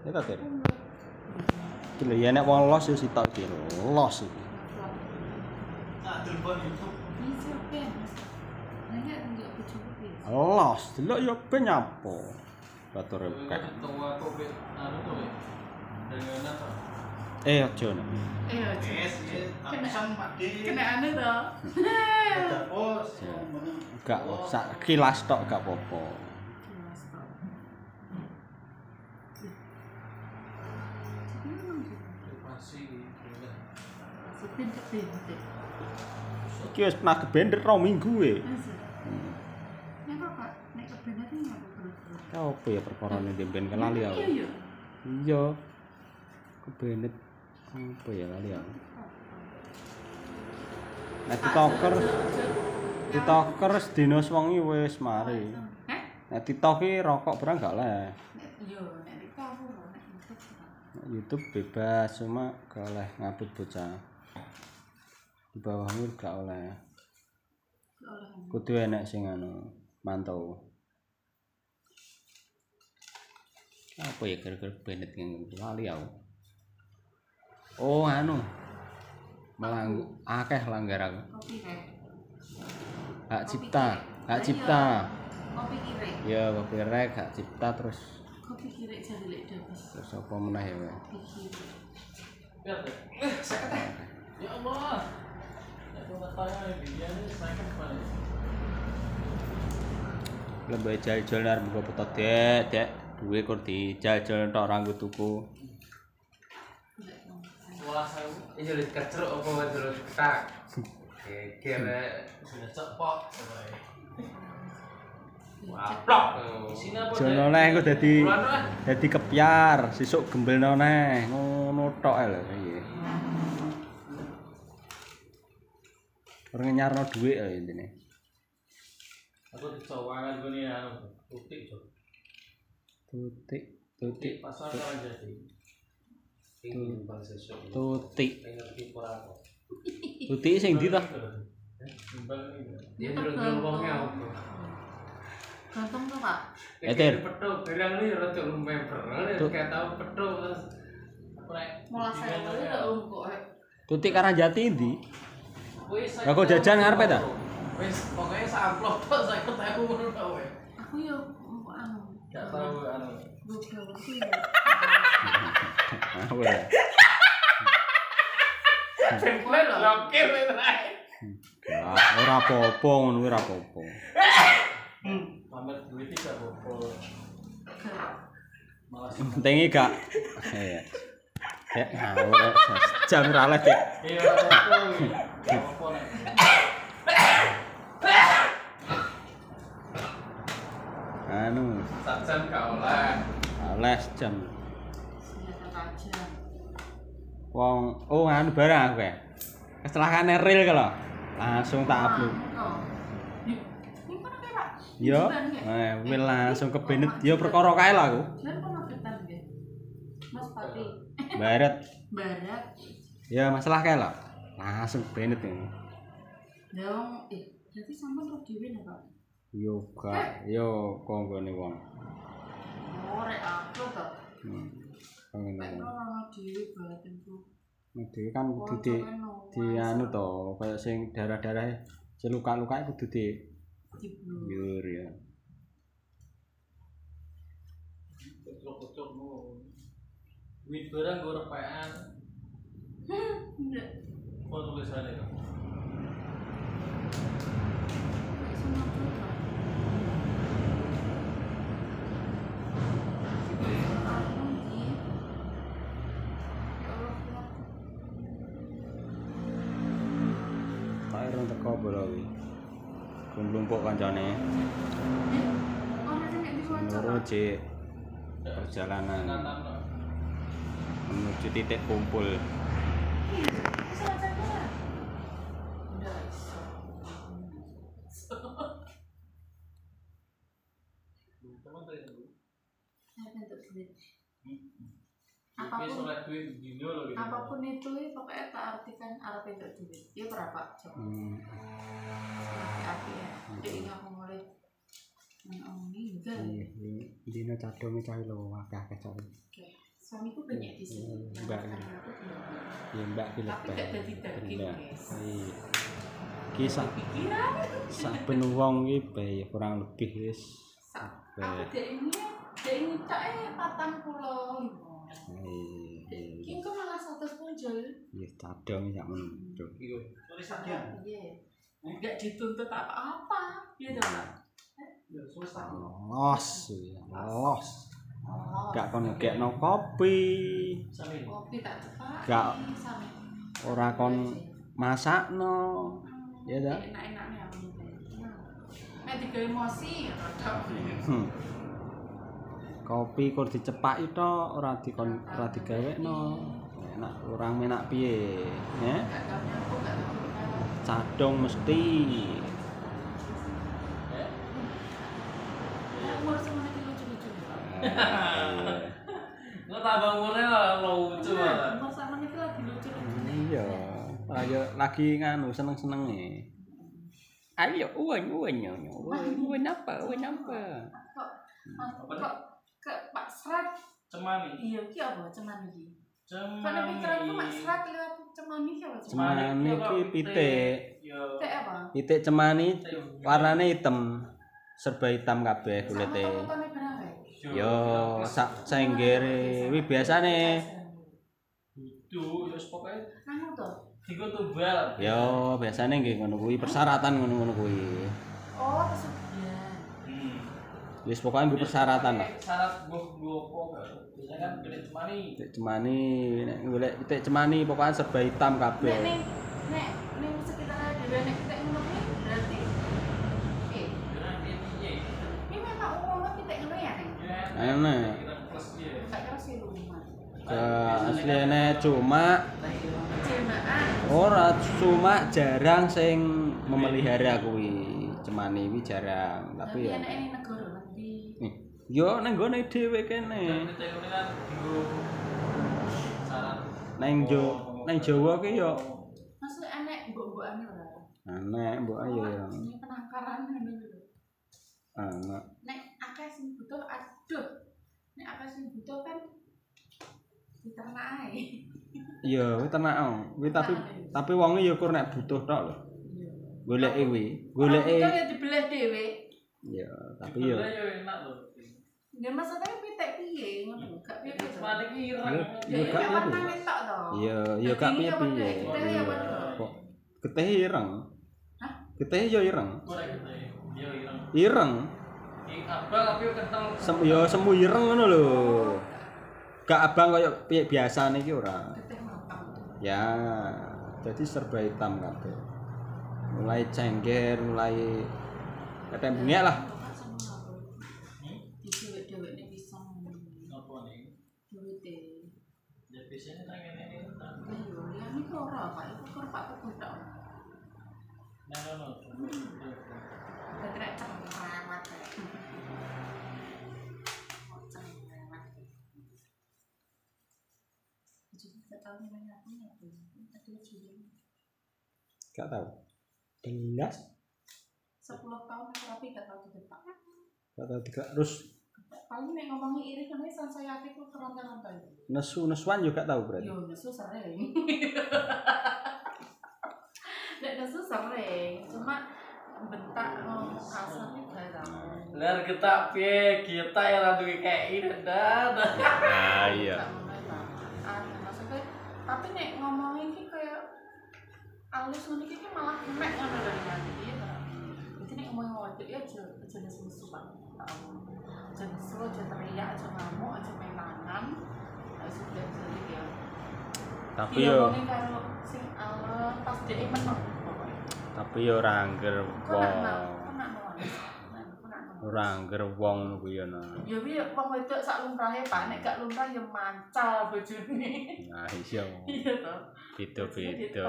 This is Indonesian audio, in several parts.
Ya ta, Tir. Iki lho ya nek wong los ya sitok iki los iki. Ah, telepon YouTube. Los, delok yo ben nyapo. Batur kek. Aja nek. Kena anu to. Gak sak kilas tok gak apa-apa. Iki wis pernah kebender 2 minggu e. Apa ya perkara ning ben kelali aku. Iya. Kebenet apa ya lali aku. Nek TikToker sedina wengi wis mari. Nek TikTok ki rokok barang gak oleh. Yo, nek TikTok nek YouTube bebas cuma gak oleh ngabut bocah. Di bawahmu gak oleh. Kudu enek sing anu mantau. Apa ya gara-gara benet ngene lali aku. Oh anu. Malah akeh langgar aku. kopi rek. Hak cipta, hak cipta. Kopi kirek. Ya kopi rek, hak cipta terus Kopi kirek jadi lek dapes. terus apa meneh ya. Kopi kirek. Ya Allah. Aku tanya dia ni saya kembali. Lebih jajal arep buka foto dek. Duwe kur dijajal tok ranggo tuku. Ini udah keceruk apa betul ketak. Kira sudah cepok. Wah, blok. Isinya apa? Jono neh engko dadi kepyar, sesuk gembelno neh. Ngono tok ae lho piye. Ora nyarno dhuwit lho intine. Aku dicowangan gini anu, tutik jo. Tutik. Pasal aja sih. Ini bang sesuk. Tutik. Ngerti ora apa. Tutik sing ndi to? Timbang ini. Dia nyuruh wongnya apa? Ganteng tuh, Pak. Eter. Petuk barang ini rada member. Kayak tahu petuk terus Molas saya lho kok. Tutik Karangjati ndi? Wis. Lah kok jajan ngarepe ta? Wis pokoknya samplok tok 50.000 ngono tok wae. Aku yo anu. Gak tahu anu. Google sih. Apa ya? Template blokir wae. Ora apa-apa ngono ora apa-apa. Pamer duit iki gak apa-apa. Malas. Pentinge gak ya. Ya ngawur jam ora oleh, Cek. Iya, apa-apa. Apa nek. Anu, Sajan gak oleh. les jam. Senjata tajam. Wong anu barang aku ya. Kecelakaan real ka lho. Langsung tak upload. Ini kan kayak Pak. Yo, wil langsung kebenet. Yo perkara kae lho aku. Jangan pernah ketan nggih. Mas Pati. Baret. Barat. Ya masalah kae lho. Langsung kebenet ini. Dong, jadi sampean roh dhewe napa? Yo gak, yo konggone wong. Oh, rek aku to. Konggone Nek wong. roh dhewe batinku. Dhewe kan kudu di anu to, kaya sing darah-darah sing luka-luka kudu di yur ya. Cocok-cocok mu. Duit barang gue repean. Enggak. Apa tulisannya kan? Tak irung teko bola kuwi. Kumpul kancane. Loro cek perjalanan menuju titik kumpul. Apapun itu pokoknya tak artikan arah untuk duit. Dia berapa coba? Api ya. Jadi aku mulai meninggal. Dina cadome cah lho akeh-akeh cah. Suamiku banyak di sini. Mbak. Ya mbak ki Tapi lebih. gak jadi daging, guys. Iya. Ki Pikiran. saben wong ki bae kurang lebih wis. Aku dia ini tak 45. Iya. Ki kok malah 100 punjul. Ya cadong sak men. Iya. Enggak dituntut apa-apa. Iya dong, Pak. Los. Gak kon ngekno kopi. Kopi tak cepat. Gak. Ora kon masakno. Ya dah. Enak-enaknya aku nek digawe emosi rodok. Kopi kur dicepaki to, ora digawekno. Enak orang menak piye? Ya. Gak tau nyapu, gak tau. Cadong mesti. Umur semuanya lucu-lucu. Kok tambah umurnya lucu banget. Umur semuanya lagi lucu-lucu. Iya. Ayo lagi nganu seneng-senenge. Ayo uwen apa? Kok ke Pak Serat? Cemani. Iya, ki apa cemani iki? Karena pikiranku Pak Serat lewat cemani ki apa? Cemani ki pitik. Teh apa? Pitik cemani warnane hitam. Serba hitam kabeh kulite. Foto-fotone berapa? Yo sak cenggere wi biasane. Itu ya pokoke Anu to. digo tumbal. Yo biasane nggih ngono kuwi persyaratan ngono-ngono kuwi. Oh, pesugihan. Wis pokoke nggo persyaratan lah. Syarat gua apa? Biasanya kan gede cemani. Pitik cemani nek golek pitik cemani pokoke serba hitam kabeh. Nek sekitar dhewe nek pitik ngono kuwi berarti ini memang umumnya pitik ngono ya, Neng? Enak. Plus dia. Gak kira sih rumah. Asline cuma Jemaan. ora cuma jarang sing memelihara kuwi. Cemani iki jarang, tapi ya enak ini negara nanti. yo nang gone dhewe kene. Kita ini kan digo syarat. Nang Jawa ki yo Maksudnya enek mbok-mbokane ora. aneh mbok ayo ya. Ini penangkaran ngono lho. Anak. Nek akeh sing butuh aduh. Nek akeh sing butuh kan diternak ae. Iya, kuwi tenak. Kuwi tapi wonge ya kur nek butuh tok lho. Iya. Goleki kuwi. Goleki Goleki. ya dibelah dhewe. Iya, tapi yo Ya enak loh. Ya maksudnya pitik piye ngono, gak piye piye. Cemani ki ireng. Ya gak gak warna tok to. iya, yo gak piye-piye. Iya. Kok getih ireng. Hah? Getih yo ireng. Ora gitu. Yo ireng. Ireng. Iki abang tapi yo kental. Yo semu ireng ngono lho. Gak abang koyo piye biasane iki ora. Getih matang. Ya, jadi serba hitam kabeh. Mulai cengger, mulai ketembungnya lah. Di dewek-dewek nek pisang. Apa nih? Duwite. Ya biasanya tak ngene iki. Ayo, liyan iki ora, Pak. Iku kur Pak kebudak. Nah, no. Ketrek cerewet. Cerewet. Jadi gak tau namanya apa ya. Aduh, jadi Gak tahu. Belas. 10 tahun tapi gak tau didepak. Gak tahu terus Paling nek ngomongi iri kan saya hati ku keronta-ronta. nesuan juga tahu berarti. Yo, nesu sering. Nek nesu sering, cuma bentak kasar iki gak tau. Lar kita piye kita ya ra duwe kayak ini dah. Nah, iya. Maksudnya, tapi nek ngomongin ki kayak alus ngono iki malah mek ngono lho nanti ya. Jadi nek ngomong ngomong ya jenis musuh Pak. Jenis lo aja teriak, aja ngamuk, aja main tangan. Sudah jadi ya. Tapi Iya, yo ngomongin karo sing pas dhek meneng pokoknya. tapi yo ora angger wong. Ora angger wong kuwi yo. Ya piye wong wedok sak lumrahe Pak, nek gak lumrah ya mancal bojone. Nah, iya. Iya to. Beda-beda.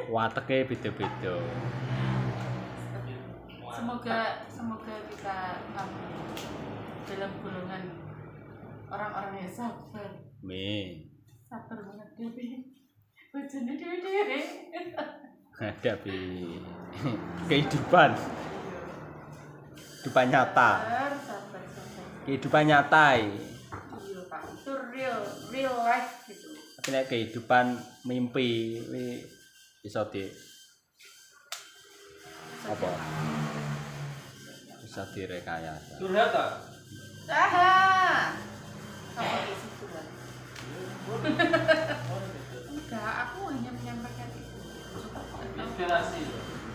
Wateke beda-beda. Semoga kita dalam golongan orang-orang yang sabar. Sabar banget Dewi. Bojone dhewe-dhewe. Hadapi kehidupan nyata. Sabar. Kehidupan nyata. Iya, Pak. Itu real life gitu. Tapi nek kehidupan mimpi kuwi iso di apa? Bisa direkayasa. Curhat ta? Apa isi itu kan? Enggak, aku hanya menyampaikan itu. Inspirasi.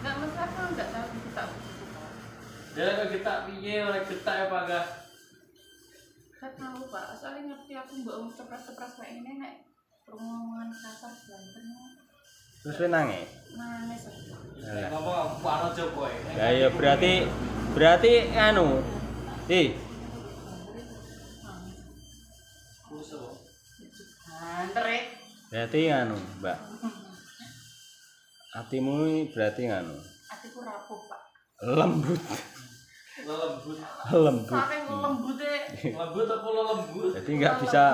Enggak masalah, aku enggak tahu kita Ya kalau kita piye oleh kita apa enggak? Saya tahu Pak, soalnya ngerti aku mbak cepras kayak ini nek omongan kasar berantem Terus kowe nangis. nangis Alah. Ngomong Pak Rojo kowe. Ya ya berarti anu. Kuso. Antre. Berarti anu, Mbak. Hatimu ini berarti anu. Atiku rapuh Pak. Lembut. Lembut. Lembut. Saking lembute. Lembut apa lo lembut? Jadi nggak bisa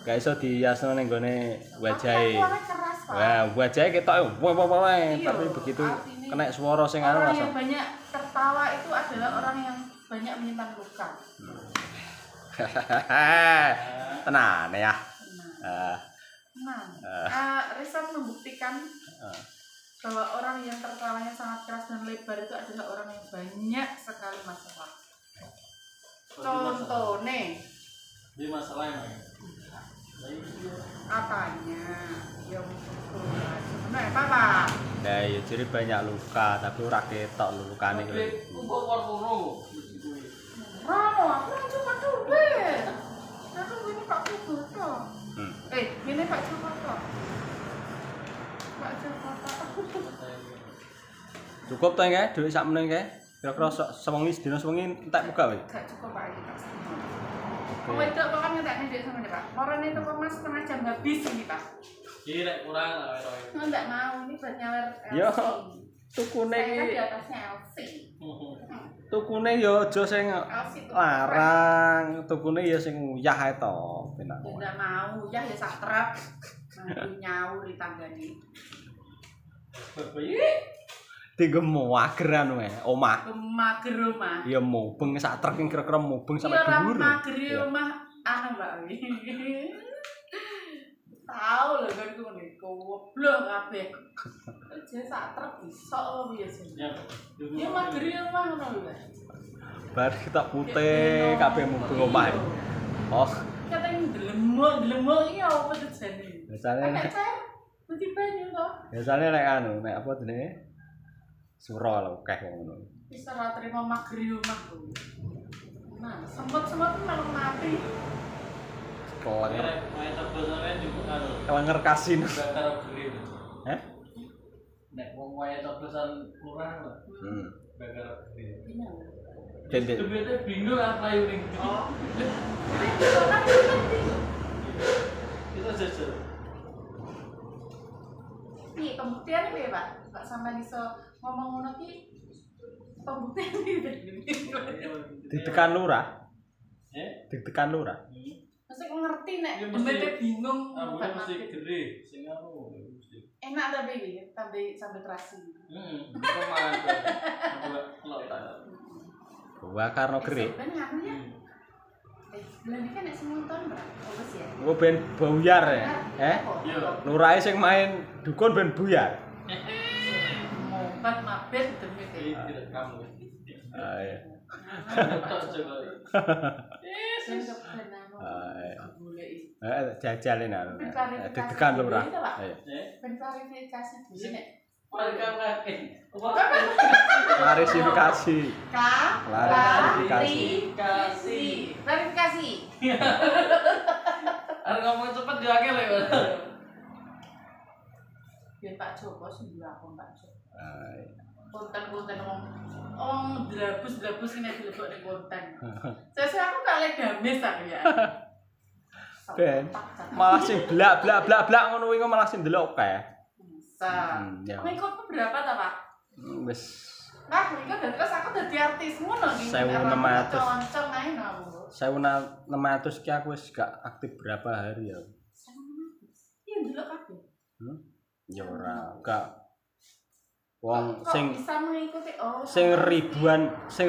iso dihiasno ning gone wajahe. Suara keras Pak. Wah, wajahe ketok Iya, tapi begitu artinya kena suara sing anu orang langsung. yang banyak tertawa itu adalah orang yang banyak menyimpan luka. Tenan ya. Riset membuktikan bahwa orang yang tertawanya sangat keras dan lebar itu adalah orang yang banyak sekali masalah. Contohnya, Di masalah yang katanya yang sebenarnya apa? Nah, ya jadi banyak luka tapi ora ketok lukane kuwi. Kumpul warung. Rano, aku yang cuma duit. Aku ini Pak Kuboto. Ini Pak Jokoto. Pak Jokoto. Cukup to nggih dhuwit sak meneh nggih. Kira-kira sewengi sedina sewengi entek buka wae. Gak cukup Pak ini Pak. Oh itu kok kan ngeteknya duit sama nih Pak. Orang itu kok mas setengah jam habis ini Pak. Jadi nek kurang lah Enggak mau, ini buat nyawer Yo, LC. tukune Saya kan iki. di atasnya LC. Tukune ya aja sing LC itu larang, tukune ya sing uyah ae to, penak. ya enggak mau, ya sak trep. Nanti nyawur di tanggane. Digemo ageran wae, omah. Mager rumah. Ya mubeng sak truk kira-kira mubeng sampe Iya orang dhuwur. mager rumah anu Mbak. Tahu lho kan ku ngene goblok kabeh. Aja sak trep iso piye sih. Ya mager rumah ngono lho. Bar kita putih kabeh mubeng omah. Oh, Katanya delemok iki apa tuh jane? biasane Nek cair putih banyu to. biasane nek anu, nek apa jenenge? Sura lho akeh ngono. Bisa ra terima mager rumah tuh. Nah, semut-semut malah mati. Kelenger kasino. Bakar beli. Heh? Nek wong wae coblosan lurah lho. Bakar beli. Dendek. Sebetulnya bingung apa yang ning. Oh. Itu jujur. Piye pembuktian piye, Pak? Pak sampean iso ngomong ngono ki pembuktian piye? Ditekan lurah. Ditekan lurah. Mesti ngerti nek Ya, mesti- mbete bingung Ambune mesti mati. gede sing anu mesti. Enak tapi iki, sampai terasi. Kemana? Kalau tak. Wah karena gere. Ben anu ya. Bulan ini kan nek semonton, Mbak. Apa sih ya? Engko ben buyar ya. Iya. Lurahe sing main dukun ben buyar. Mobat mabet demi Ini kayak. tidak kamu. Ah iya. Tak coba. Jajalin anu. Ditekan lurah. Ayo. Ben klarifikasi dulu nek. Mereka pakai. Klarifikasi. Klarifikasi. Harus ngomong cepet juga akeh lho. Biar Pak Joko sing dilakon Pak Joko. Ah, iya. Konten-konten om drabus ini dilebok ning konten. Saya aku gak lek gamis aku ya. Ben malah sing blak ngono kuwi malah sing ndelok kae. Bisa. Ya. Mengikutku berapa ta, Pak? Wis Nah, mereka terus aku dadi artis ngono ning 1.600. Concong ae aku. 1.600 ki aku wis gak aktif berapa hari ya. Iya ndelok kabeh. Ya ora, gak wong Kok sing bisa mengikuti sing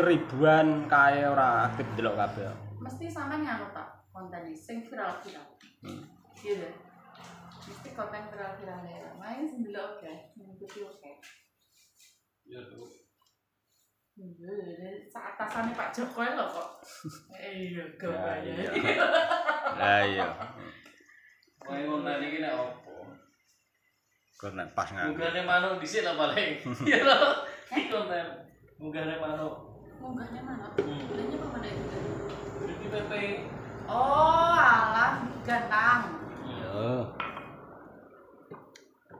ribuan kae ora aktif delok kabeh. mesti sampean nganu tak konten sing viral-viral. Iya deh. Mesti konten viral-viral ya. Main sendiri oke, mengikuti oke. Iya tuh. Saat atasannya Pak Jokowi loh kok. Iya, gawanya. Lah iya. Main konten iki nek opo? Konten pas nganggo. Munggahne manuk dhisik lah paling. Iya lho. Konten munggahne manuk. Munggahnya mana? Belinya apa mana itu? Jadi PP. Oh, alah gantang. Yo.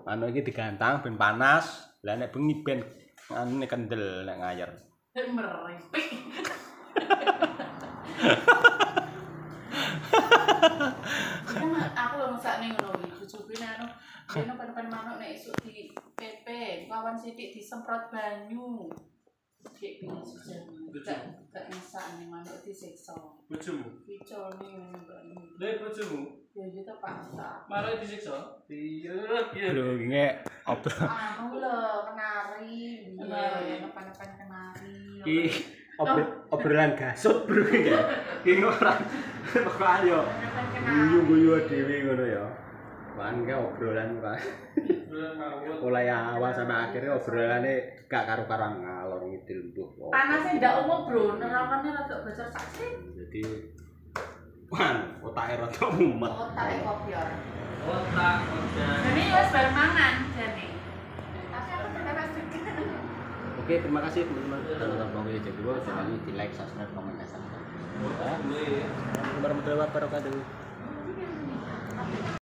Manuk iki digantang ben panas. Lah nek bengi ben anune kendel nek ngayer. Meripik. Aku lho sakne ngono iki, bojoku nek dene pen manuk nek esuk di PP, kawan sithik disemprot banyu. Kayak gini sudah gak masak nih manuk disiksa. Bojomu. Picol nih banyu. Lha bojomu. Ya kita paksa. Manuk disiksa. Iya. Lho nge obrol. Anu lho kenari, iya nepan-nepan kenari. Iki obrolan gasut bro iki ya. Iki ora pokoke yo Nepan kenari. guyu-guyu dhewe ngono ya. Wan ke obrolan Pak. Bulan mawon. Mulai awal sampai akhirnya obrolane gak karo-karo ngalor ngidul mbuh. Panasnya ndak umum bro, nerapannya rada bocor sakit. Jadi wan otake rada mumet. Otak kopior. Otak udah. Jadi wis bar mangan jane. Tapi aku tidak pasti. Oke, terima kasih teman-teman. Kalau nonton video jadi jangan lupa di like, subscribe, komen, dan share. Boleh. Warahmatullahi wabarakatuh.